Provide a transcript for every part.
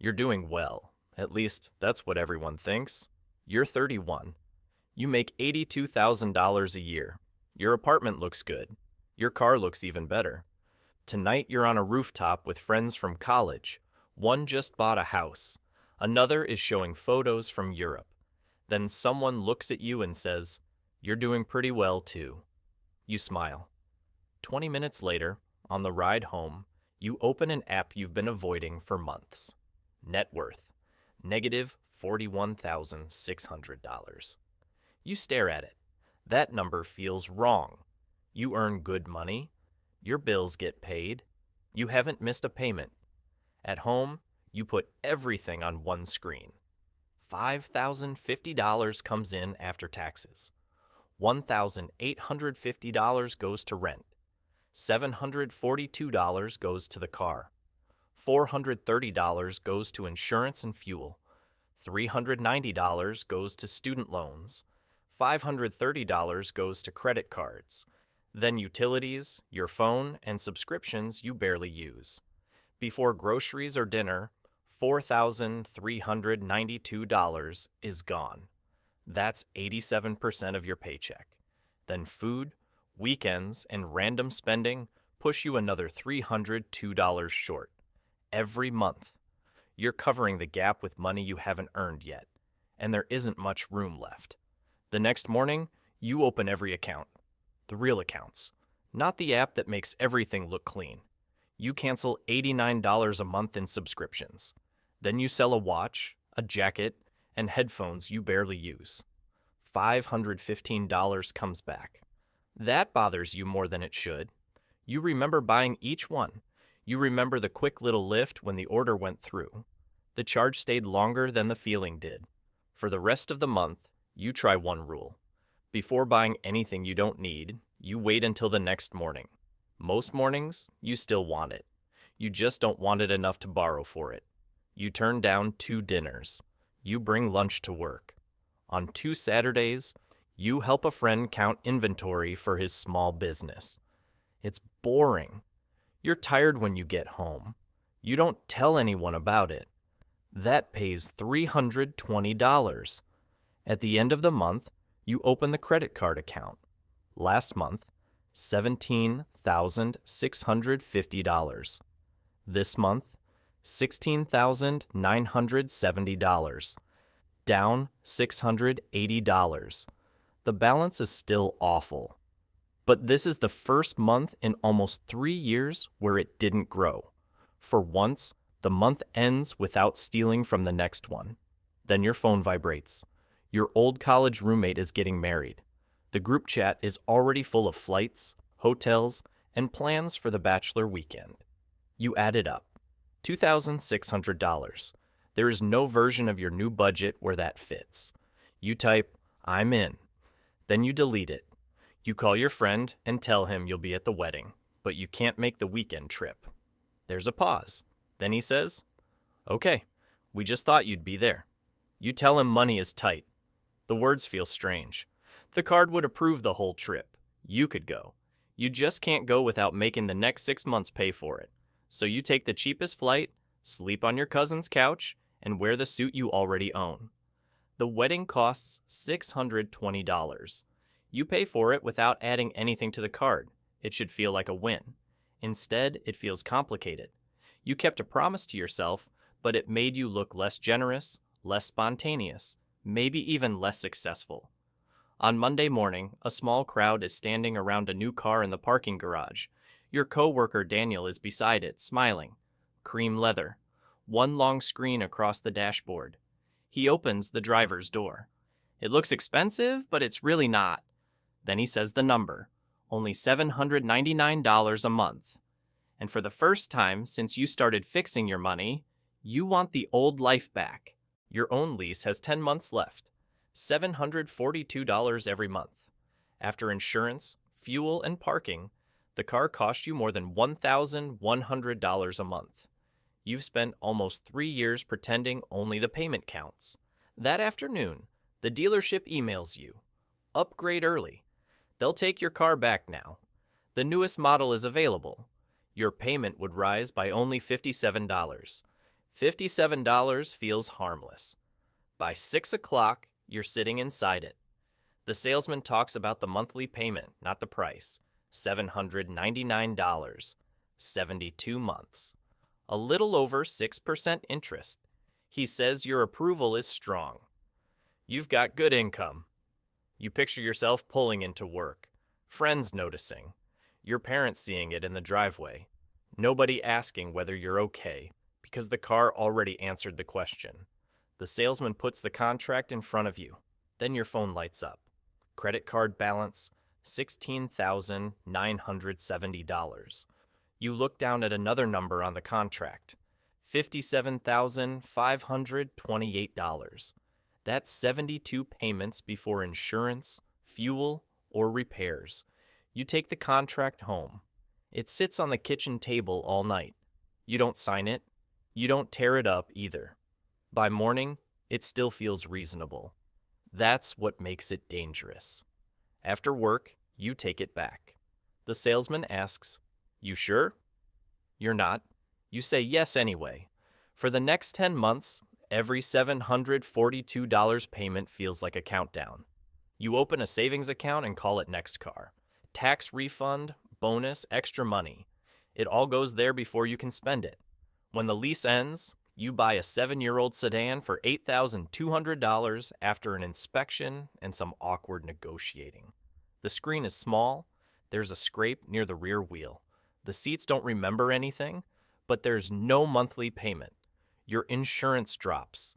You're doing well. At least, that's what everyone thinks. You're 31. You make $82,000 a year. Your apartment looks good. Your car looks even better. Tonight you're on a rooftop with friends from college. One just bought a house. Another is showing photos from Europe. Then someone looks at you and says, "You're doing pretty well too." You smile. 20 minutes later, on the ride home, you open an app you've been avoiding for months. Net worth, negative $41,600. You stare at it. That number feels wrong. You earn good money. Your bills get paid. You haven't missed a payment. At home, you put everything on one screen. $5,050 comes in after taxes. $1,850 goes to rent. $742 goes to the car. $430 goes to insurance and fuel. $390 goes to student loans. $530 goes to credit cards. Then utilities, your phone, and subscriptions you barely use. Before groceries or dinner, $4,392 is gone. That's 87% of your paycheck. Then food, weekends, and random spending push you another $302 short. Every month, you're covering the gap with money you haven't earned yet, and there isn't much room left. The next morning, you open every account. The real accounts, not the app that makes everything look clean. You cancel $89 a month in subscriptions. Then you sell a watch, a jacket, and headphones you barely use. $515 comes back. That bothers you more than it should. You remember buying each one. You remember the quick little lift when the order went through. The charge stayed longer than the feeling did. For the rest of the month, you try one rule. Before buying anything you don't need, you wait until the next morning. Most mornings, you still want it. You just don't want it enough to borrow for it. You turn down 2 dinners. You bring lunch to work. On 2 Saturdays, you help a friend count inventory for his small business. It's boring. You're tired when you get home. You don't tell anyone about it. That pays $320. At the end of the month, you open the credit card account. Last month, $17,650. This month, $16,970. Down $680. The balance is still awful. But this is the first month in almost 3 years where it didn't grow. For once, the month ends without stealing from the next one. Then your phone vibrates. Your old college roommate is getting married. The group chat is already full of flights, hotels, and plans for the bachelor weekend. You add it up. $2,600. There is no version of your new budget where that fits. You type, "I'm in." Then you delete it. You call your friend and tell him you'll be at the wedding, but you can't make the weekend trip. There's a pause. Then he says, "Okay, we just thought you'd be there." You tell him money is tight. The words feel strange. The card would approve the whole trip. You could go. You just can't go without making the next 6 months pay for it. So you take the cheapest flight, sleep on your cousin's couch, and wear the suit you already own. The wedding costs $620. You pay for it without adding anything to the card. It should feel like a win. Instead, it feels complicated. You kept a promise to yourself, but it made you look less generous, less spontaneous, maybe even less successful. On Monday morning, a small crowd is standing around a new car in the parking garage. Your coworker Daniel is beside it, smiling. Cream leather. One long screen across the dashboard. He opens the driver's door. It looks expensive, but it's really not. Then he says the number. Only $799 a month. And for the first time since you started fixing your money, you want the old life back. Your own lease has 10 months left. $742 every month. After insurance, fuel, and parking, the car cost you more than $1,100 a month. You've spent almost 3 years pretending only the payment counts. That afternoon, the dealership emails you. Upgrade early. They'll take your car back now. The newest model is available. Your payment would rise by only $57. $57 feels harmless. By 6 o'clock, you're sitting inside it. The salesman talks about the monthly payment, not the price. $799, 72 months. A little over 6% interest. He says your approval is strong. You've got good income. You picture yourself pulling into work, friends noticing, your parents seeing it in the driveway, nobody asking whether you're okay, because the car already answered the question. The salesman puts the contract in front of you. Then your phone lights up. Credit card balance, $16,970. You look down at another number on the contract, $57,528. That's 72 payments before insurance, fuel, or repairs. You take the contract home. It sits on the kitchen table all night. You don't sign it. You don't tear it up either. By morning, it still feels reasonable. That's what makes it dangerous. After work, you take it back. The salesman asks, "You sure?" You're not. You say yes anyway. For the next 10 months, every $742 payment feels like a countdown. You open a savings account and call it NextCar. Tax refund, bonus, extra money. It all goes there before you can spend it. When the lease ends, you buy a 7-year-old sedan for $8,200 after an inspection and some awkward negotiating. The screen is small. There's a scrape near the rear wheel. The seats don't remember anything, but there's no monthly payment. Your insurance drops.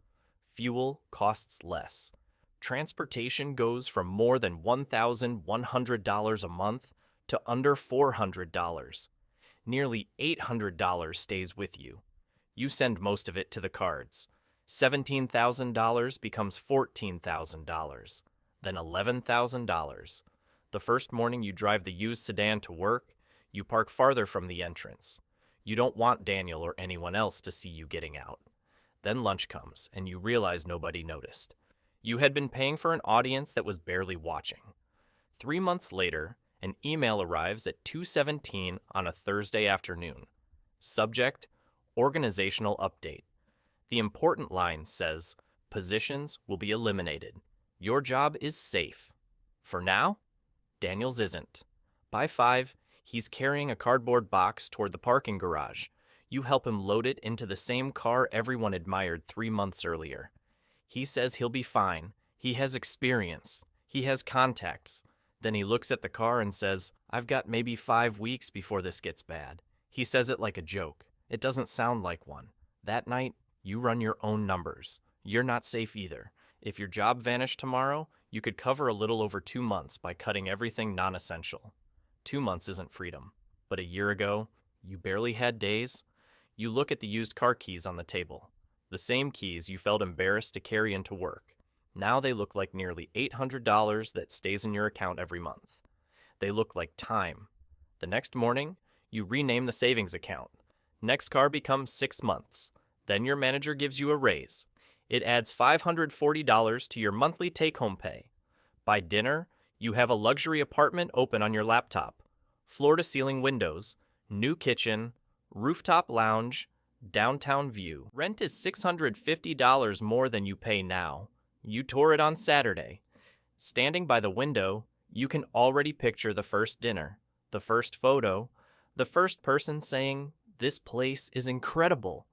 Fuel costs less. Transportation goes from more than $1,100 a month to under $400. Nearly $800 stays with you. You send most of it to the cards. $17,000 becomes $14,000, then $11,000. The first morning you drive the used sedan to work, you park farther from the entrance. You don't want Daniel or anyone else to see you getting out. Then lunch comes, and you realize nobody noticed. You had been paying for an audience that was barely watching. 3 months later, an email arrives at 2:17 on a Thursday afternoon. Subject, Organizational Update. The important line says, "Positions will be eliminated. Your job is safe." For now, Daniel's isn't. By 5, he's carrying a cardboard box toward the parking garage. You help him load it into the same car everyone admired 3 months earlier. He says he'll be fine. He has experience. He has contacts. Then he looks at the car and says, "I've got maybe 5 weeks before this gets bad." He says it like a joke. It doesn't sound like one. That night, you run your own numbers. You're not safe either. If your job vanished tomorrow, you could cover a little over 2 months by cutting everything non-essential. 2 months isn't freedom. But a year ago, you barely had days. You look at the used car keys on the table. The same keys you felt embarrassed to carry into work. Now they look like nearly $800 that stays in your account every month. They look like time. The next morning, you rename the savings account. NextCar becomes 6 months. Then your manager gives you a raise. It adds $540 to your monthly take-home pay. By dinner, you have a luxury apartment open on your laptop. Floor-to-ceiling windows, new kitchen, rooftop lounge, downtown view. Rent is $650 more than you pay now. You tour it on Saturday. Standing by the window, you can already picture the first dinner, the first photo, the first person saying, "This place is incredible."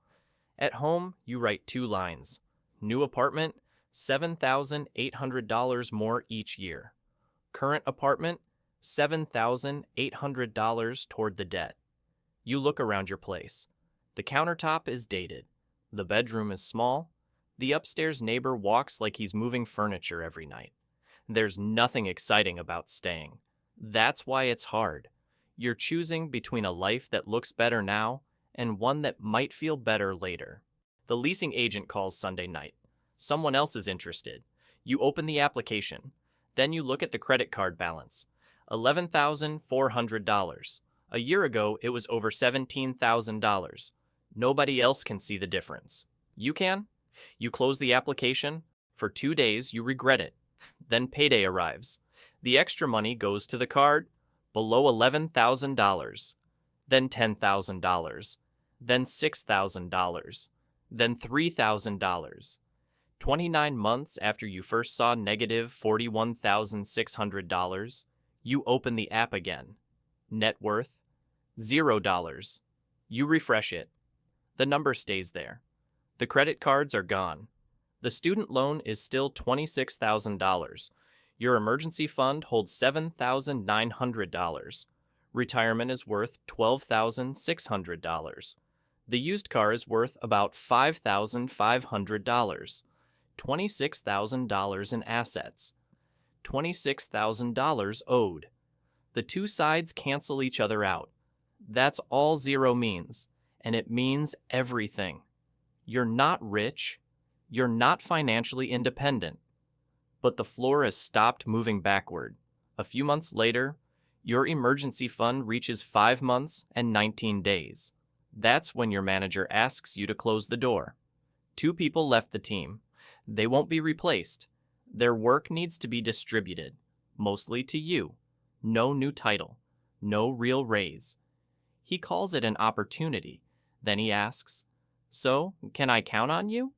At home, you write 2 lines. New apartment, $7,800 more each year. Current apartment, $7,800 toward the debt. You look around your place. The countertop is dated. The bedroom is small. The upstairs neighbor walks like he's moving furniture every night. There's nothing exciting about staying. That's why it's hard. You're choosing between a life that looks better now and one that might feel better later. The leasing agent calls Sunday night. Someone else is interested. You open the application. Then you look at the credit card balance. $11,400. A year ago, it was over $17,000. Nobody else can see the difference. You can? You close the application. For 2 days, you regret it. Then payday arrives. The extra money goes to the card. Below $11,000. Then $10,000. Then $6,000. then $3,000. 29 months after you first saw negative $41,600, you open the app again. Net worth? $0. You refresh it. The number stays there. The credit cards are gone. The student loan is still $26,000. Your emergency fund holds $7,900. Retirement is worth $12,600. The used car is worth about $5,500. $26,000 in assets. $26,000 owed. The two sides cancel each other out. That's all zero means, and it means everything. You're not rich. You're not financially independent. But the floor has stopped moving backward. A few months later, your emergency fund reaches 5 months and 19 days. That's when your manager asks you to close the door. 2 people left the team. They won't be replaced. Their work needs to be distributed, mostly to you. No new title. No real raise. He calls it an opportunity. Then he asks, "So, can I count on you?"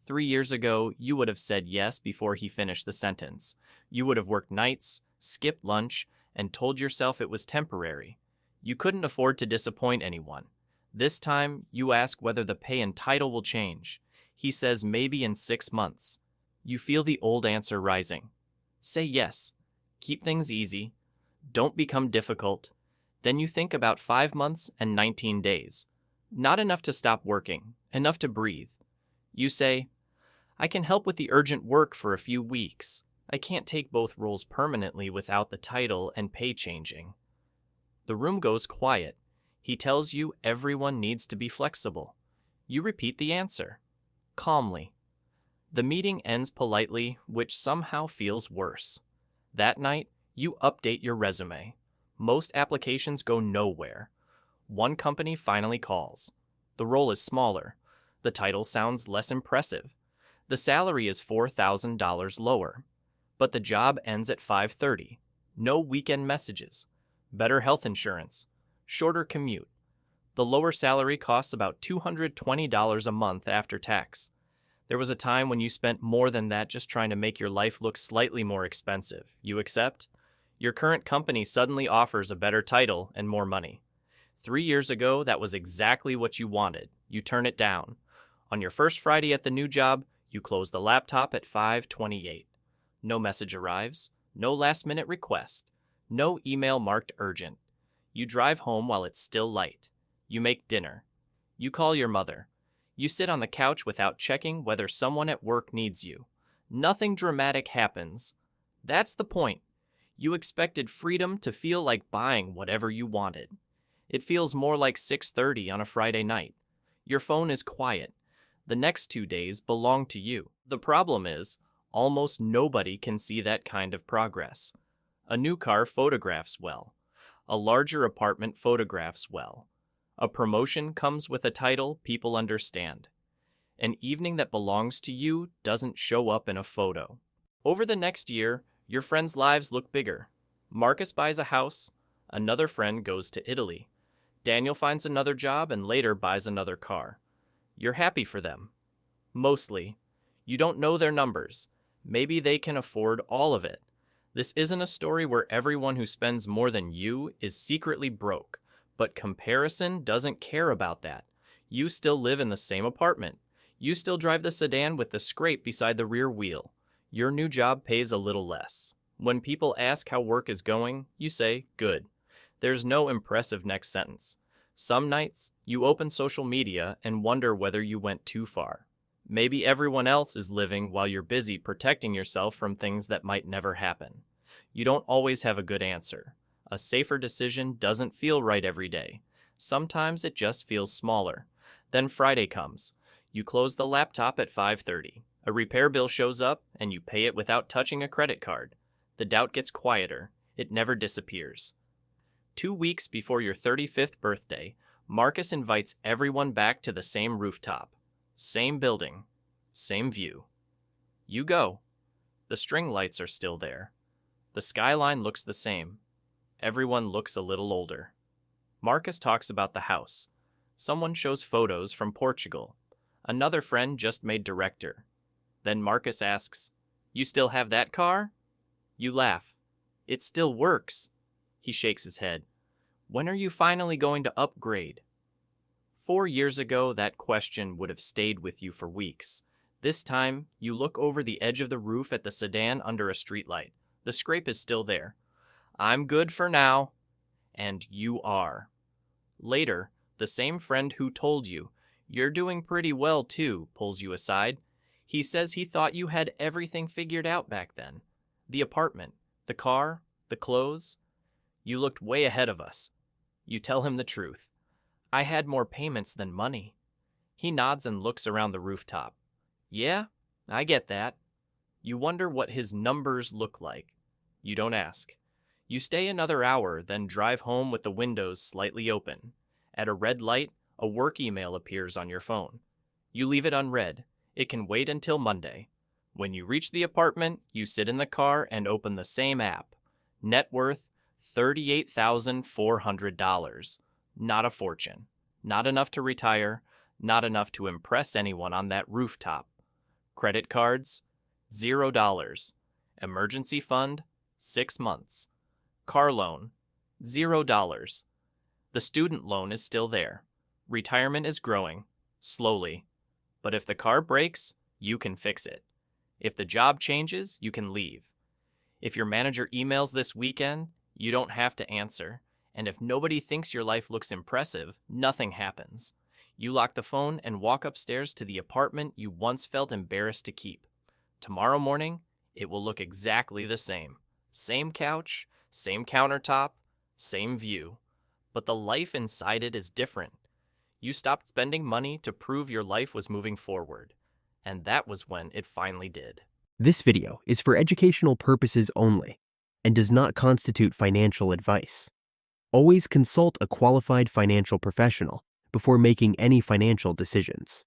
3 years ago, you would have said yes before he finished the sentence. You would have worked nights, skipped lunch, and told yourself it was temporary. You couldn't afford to disappoint anyone. This time, you ask whether the pay and title will change. He says maybe in 6 months. You feel the old answer rising. Say yes. Keep things easy. Don't become difficult. Then you think about 5 months and 19 days. Not enough to stop working, enough to breathe. You say, "I can help with the urgent work for a few weeks. I can't take both roles permanently without the title and pay changing." The room goes quiet. He tells you everyone needs to be flexible. You repeat the answer, calmly. The meeting ends politely, which somehow feels worse. That night, you update your resume. Most applications go nowhere. One company finally calls. The role is smaller. The title sounds less impressive. The salary is $4,000 lower. But the job ends at 5:30. No weekend messages. Better health insurance. Shorter commute. The lower salary costs about $220 a month after tax. There was a time when you spent more than that just trying to make your life look slightly more expensive. You accept? Your current company suddenly offers a better title and more money. 3 years ago, that was exactly what you wanted. You turn it down. On your first Friday at the new job, you close the laptop at 5:28. No message arrives. No last-minute request. No email marked urgent. You drive home while it's still light. You make dinner. You call your mother. You sit on the couch without checking whether someone at work needs you. Nothing dramatic happens. That's the point. You expected freedom to feel like buying whatever you wanted. It feels more like 6:30 on a Friday night. Your phone is quiet. The next 2 days belong to you. The problem is, almost nobody can see that kind of progress. A new car photographs well. A larger apartment photographs well. A promotion comes with a title people understand. An evening that belongs to you doesn't show up in a photo. Over the next year, your friends' lives look bigger. Marcus buys a house. Another friend goes to Italy. Daniel finds another job and later buys another car. You're happy for them. Mostly. You don't know their numbers. Maybe they can afford all of it. This isn't a story where everyone who spends more than you is secretly broke, but comparison doesn't care about that. You still live in the same apartment. You still drive the sedan with the scrape beside the rear wheel. Your new job pays a little less. When people ask how work is going, you say, "Good." There's no impressive next sentence. Some nights, you open social media and wonder whether you went too far. Maybe everyone else is living while you're busy protecting yourself from things that might never happen. You don't always have a good answer. A safer decision doesn't feel right every day. Sometimes it just feels smaller. Then Friday comes. You close the laptop at 5:30. A repair bill shows up and you pay it without touching a credit card. The doubt gets quieter. It never disappears. 2 weeks before your 35th birthday, Marcus invites everyone back to the same rooftop. Same building. Same view. You go. The string lights are still there. The skyline looks the same. Everyone looks a little older. Marcus talks about the house. Someone shows photos from Portugal. Another friend just made director. Then Marcus asks, "You still have that car?" You laugh. "It still works." He shakes his head. "When are you finally going to upgrade?" 4 years ago, that question would have stayed with you for weeks. This time, you look over the edge of the roof at the sedan under a streetlight. The scrape is still there. "I'm good for now." And you are. Later, the same friend who told you, "You're doing pretty well too," pulls you aside. He says he thought you had everything figured out back then. The apartment, the car, the clothes. You looked way ahead of us. You tell him the truth. "I had more payments than money." He nods and looks around the rooftop. "Yeah, I get that." You wonder what his numbers look like. You don't ask. You stay another hour, then drive home with the windows slightly open. At a red light, a work email appears on your phone. You leave it unread. It can wait until Monday. When you reach the apartment, you sit in the car and open the same app. Net worth $38,400. Not a fortune. Not enough to retire. Not enough to impress anyone on that rooftop. Credit cards, $0. Emergency fund, 6 months. Car loan, $0. The student loan is still there. Retirement is growing, slowly. But if the car breaks, you can fix it. If the job changes, you can leave. If your manager emails this weekend, you don't have to answer. And if nobody thinks your life looks impressive, nothing happens. You lock the phone and walk upstairs to the apartment you once felt embarrassed to keep. Tomorrow morning, it will look exactly the same. Same couch, same countertop, same view. But the life inside it is different. You stopped spending money to prove your life was moving forward. And that was when it finally did. This video is for educational purposes only and does not constitute financial advice. Always consult a qualified financial professional before making any financial decisions.